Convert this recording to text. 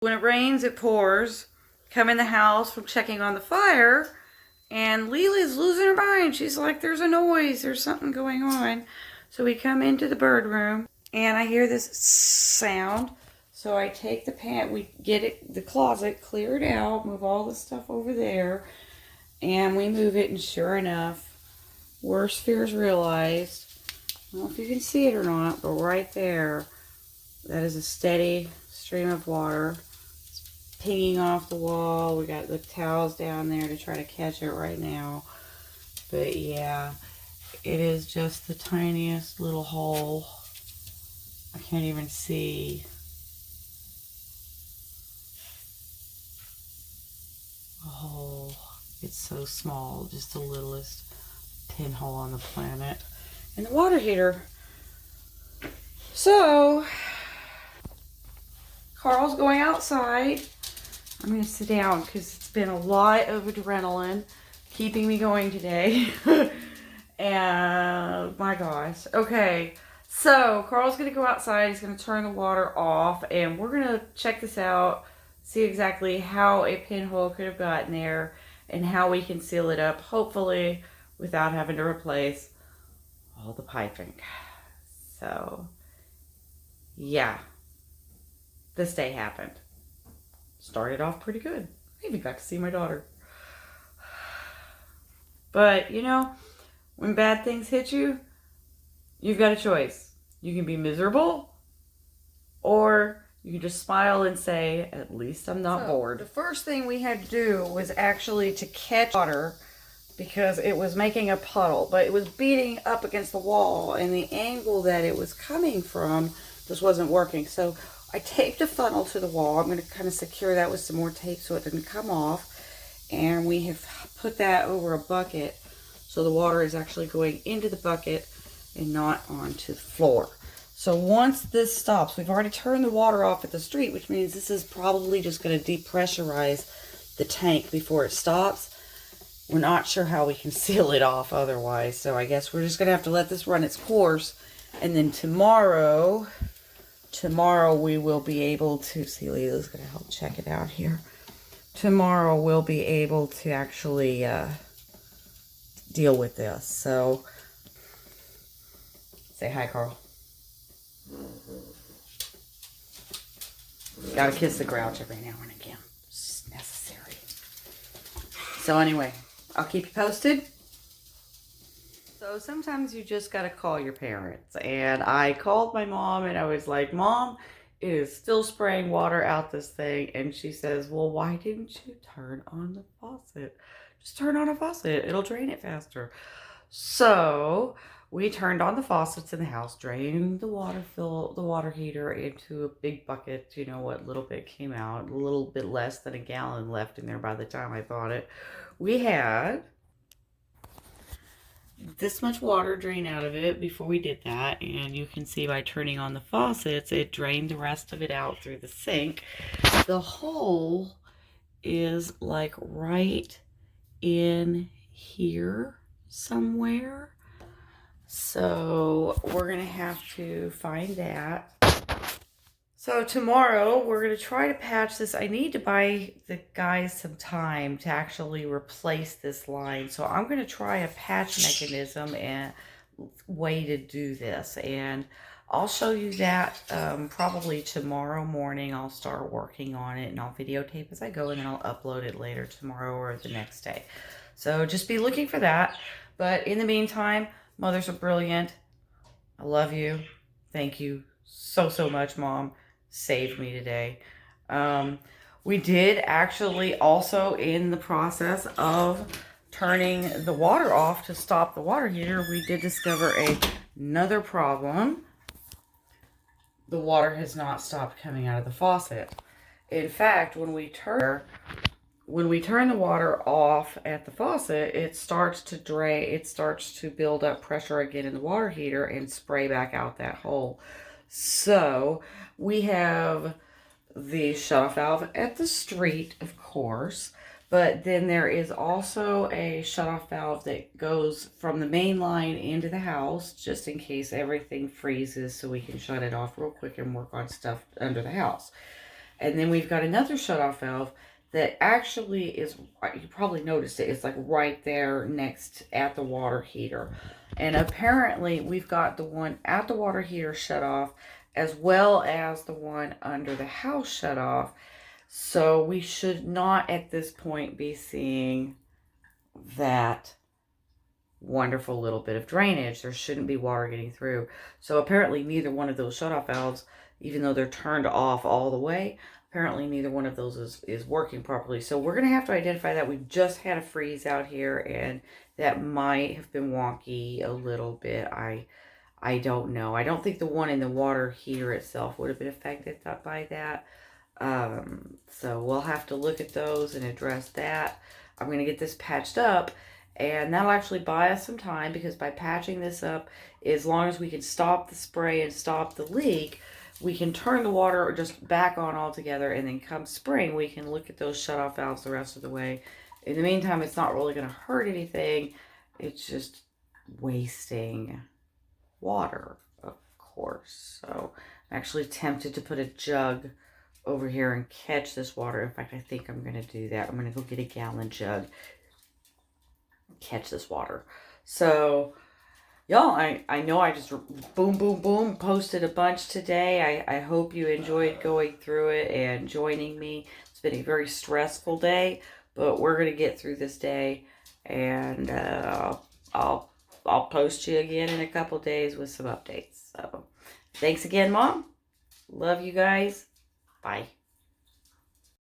When it rains, it pours. Come in the house from checking on the fire, and Lily's losing her mind. She's like, there's a noise, there's something going on. So we come into the bird room, and I hear this sound. So I take we get it, the closet, clear it out, move all the stuff over there, and we move it, and sure enough, worst fears realized. I don't know if you can see it or not, but right there, that is a steady stream of water. It's pinging off the wall. We got the towels down there to try to catch it right now. But yeah, it is just the tiniest little hole. I can't even see. Oh, it's so small, just the littlest pinhole on the planet. And the water heater. So, Carl's going outside. I'm going to sit down because it's been a lot of adrenaline keeping me going today. And my gosh. Okay, so Carl's going to go outside. He's going to turn the water off, and we're going to check this out, see exactly how a pinhole could have gotten there and how we can seal it up, hopefully without having to replace all the piping. So yeah, this day happened. Started off pretty good. I even got to see my daughter. But you know, when bad things hit you, you've got a choice. You can be miserable, or you can just smile and say, at least I'm not bored. The first thing we had to do was actually to catch water, because it was making a puddle, but it was beating up against the wall, and the angle that it was coming from just wasn't working. So I taped a funnel to the wall. I'm going to kind of secure that with some more tape so it didn't come off. And we have put that over a bucket, so the water is actually going into the bucket and not onto the floor. So once this stops, we've already turned the water off at the street, which means this is probably just going to depressurize the tank before it stops. We're not sure how we can seal it off otherwise, so I guess we're just going to have to let this run its course. And then tomorrow we will be able to, see, Leila's going to help check it out here. Tomorrow we'll be able to actually deal with this. So, say hi, Carl. Gotta kiss the grouch every now and again. It's necessary. So anyway, I'll keep you posted. So sometimes you just gotta call your parents. And I called my mom and I was like, Mom, it is still spraying water out this thing. And she says, well, why didn't you turn on the faucet? Just turn on a faucet. It'll drain it faster. So we turned on the faucets in the house, drained the water, filled the water heater into a big bucket. You know what little bit came out, a little bit less than a gallon left in there by the time I bought it. We had this much water drain out of it before we did that, and you can see by turning on the faucets, it drained the rest of it out through the sink. The hole is like right in here somewhere, so we're gonna have to find that. So tomorrow we're going to try to patch this. I need to buy the guys some time to actually replace this line. So I'm going to try a patch mechanism and way to do this. And I'll show you that probably tomorrow morning. I'll start working on it and I'll videotape as I go, and then I'll upload it later tomorrow or the next day. So just be looking for that. But in the meantime, mothers are brilliant. I love you. Thank you so much, Mom. Saved me today. We did actually also, in the process of turning the water off to stop the water heater, we did discover another problem. The water has not stopped coming out of the faucet. In fact, when we turn the water off at the faucet, it starts to drain, it starts to build up pressure again in the water heater and spray back out that hole. So we have the shutoff valve at the street, of course, but then there is also a shutoff valve that goes from the main line into the house, just in case everything freezes, so we can shut it off real quick and work on stuff under the house. And then we've got another shutoff valve that actually is, you probably noticed it, it's like right there next at the water heater. And apparently we've got the one at the water heater shut off as well as the one under the house shut off. So we should not at this point be seeing that wonderful little bit of drainage. There shouldn't be water getting through. So apparently neither one of those shutoff valves, even though they're turned off all the way, apparently neither one of those is working properly. So we're going to have to identify that. We've just had a freeze out here, and that might have been wonky a little bit. I don't know. I don't think the one in the water heater itself would have been affected by that. So we'll have to look at those and address that. I'm going to get this patched up, and that'll actually buy us some time, because by patching this up, as long as we can stop the spray and stop the leak, we can turn the water just back on altogether, and then come spring, we can look at those shutoff valves the rest of the way. In the meantime, it's not really going to hurt anything. It's just wasting water, of course. So I'm actually tempted to put a jug over here and catch this water. In fact, I think I'm going to do that. I'm going to go get a gallon jug, catch this water. So y'all, I know I just boom, boom, boom posted a bunch today. I hope you enjoyed going through it and joining me. It's been a very stressful day, but we're going to get through this day, and I'll post you again in a couple days with some updates. So thanks again, Mom. Love you guys. Bye.